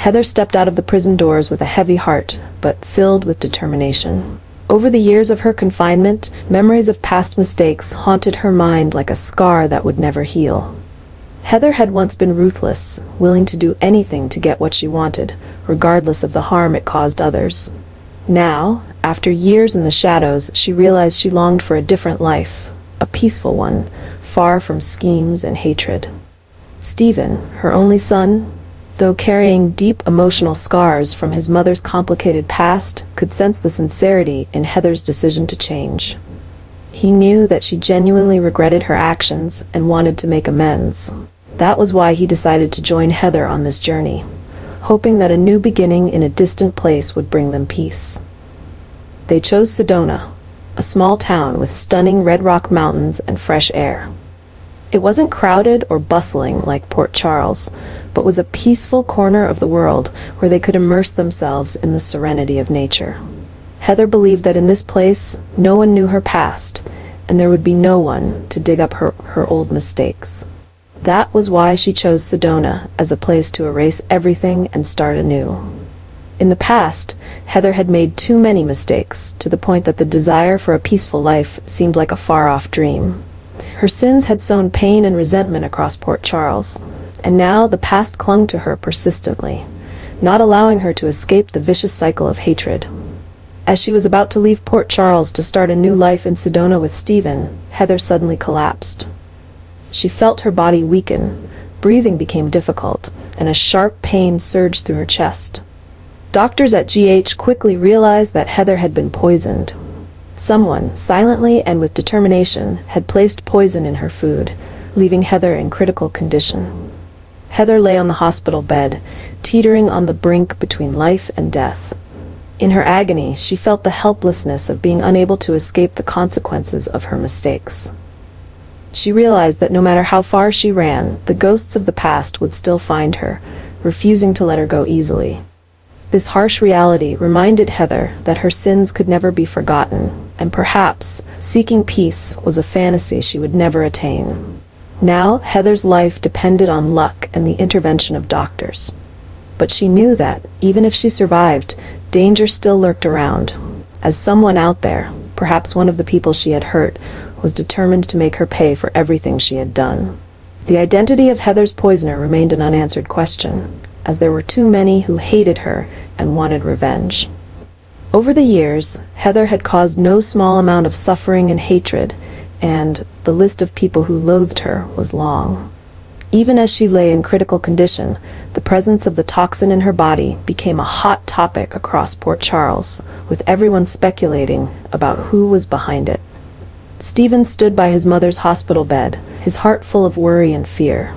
Heather stepped out of the prison doors with a heavy heart, but filled with determination. Over the years of her confinement, memories of past mistakes haunted her mind like a scar that would never heal. Heather had once been ruthless, willing to do anything to get what she wanted, regardless of the harm it caused others. Now, after years in the shadows, she realized she longed for a different life, a peaceful one, far from schemes and hatred. Stephen, her only son, though carrying deep emotional scars from his mother's complicated past, could sense the sincerity in Heather's decision to change. He knew that she genuinely regretted her actions and wanted to make amends. That was why he decided to join Heather on this journey, hoping that a new beginning in a distant place would bring them peace. They chose Sedona, a small town with stunning red rock mountains and fresh air. It wasn't crowded or bustling like Port Charles, but was a peaceful corner of the world where they could immerse themselves in the serenity of nature. Heather believed that in this place, no one knew her past, and there would be no one to dig up her old mistakes. That was why she chose Sedona as a place to erase everything and start anew. In the past, Heather had made too many mistakes, to the point that the desire for a peaceful life seemed like a far-off dream. Her sins had sown pain and resentment across Port Charles, and now the past clung to her persistently, not allowing her to escape the vicious cycle of hatred. As she was about to leave Port Charles to start a new life in Sedona with Stephen, Heather suddenly collapsed. She felt her body weaken, breathing became difficult, and a sharp pain surged through her chest. Doctors at GH quickly realized that Heather had been poisoned. Someone, silently and with determination, had placed poison in her food, leaving Heather in critical condition. Heather lay on the hospital bed, teetering on the brink between life and death. In her agony, she felt the helplessness of being unable to escape the consequences of her mistakes. She realized that no matter how far she ran, the ghosts of the past would still find her, refusing to let her go easily. This harsh reality reminded Heather that her sins could never be forgotten, and perhaps seeking peace was a fantasy she would never attain. Now, Heather's life depended on luck and the intervention of doctors. But she knew that, even if she survived, danger still lurked around, as someone out there, perhaps one of the people she had hurt, was determined to make her pay for everything she had done. The identity of Heather's poisoner remained an unanswered question, as there were too many who hated her and wanted revenge. Over the years, Heather had caused no small amount of suffering and hatred, and the list of people who loathed her was long. Even as she lay in critical condition, the presence of the toxin in her body became a hot topic across Port Charles, with everyone speculating about who was behind it. Stephen stood by his mother's hospital bed, his heart full of worry and fear.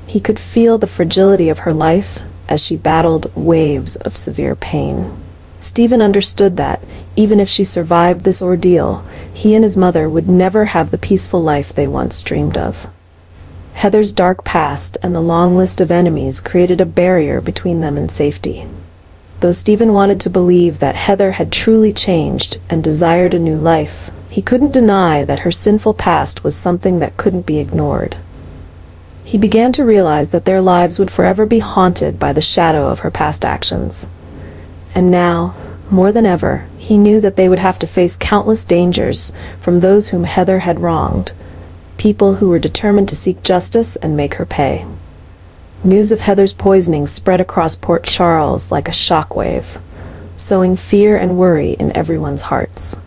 He could feel the fragility of her life as she battled waves of severe pain. Stephen understood that, even if she survived this ordeal, he and his mother would never have the peaceful life they once dreamed of. Heather's dark past and the long list of enemies created a barrier between them and safety. Though Stephen wanted to believe that Heather had truly changed and desired a new life, he couldn't deny that her sinful past was something that couldn't be ignored. He began to realize that their lives would forever be haunted by the shadow of her past actions. And now, more than ever, he knew that they would have to face countless dangers from those whom Heather had wronged, people who were determined to seek justice and make her pay. News of Heather's poisoning spread across Port Charles like a shockwave, sowing fear and worry in everyone's hearts.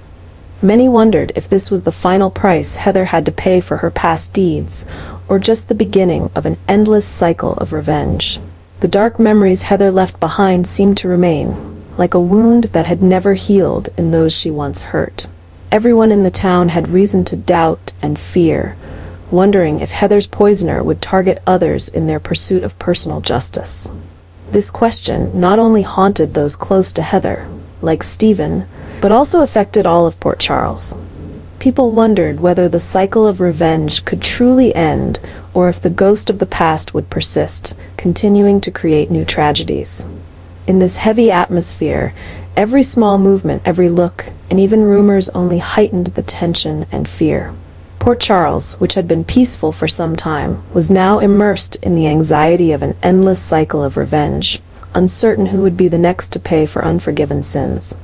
Many wondered if this was the final price Heather had to pay for her past deeds, or just the beginning of an endless cycle of revenge. The dark memories Heather left behind seemed to remain, like a wound that had never healed in those she once hurt. Everyone in the town had reason to doubt and fear, wondering if Heather's poisoner would target others in their pursuit of personal justice. This question not only haunted those close to Heather, like Stephen, but also affected all of Port Charles. People wondered whether the cycle of revenge could truly end, or if the ghost of the past would persist, continuing to create new tragedies. In this heavy atmosphere, every small movement, every look, and even rumors only heightened the tension and fear. Port Charles, which had been peaceful for some time, was now immersed in the anxiety of an endless cycle of revenge, uncertain who would be the next to pay for unforgiven sins.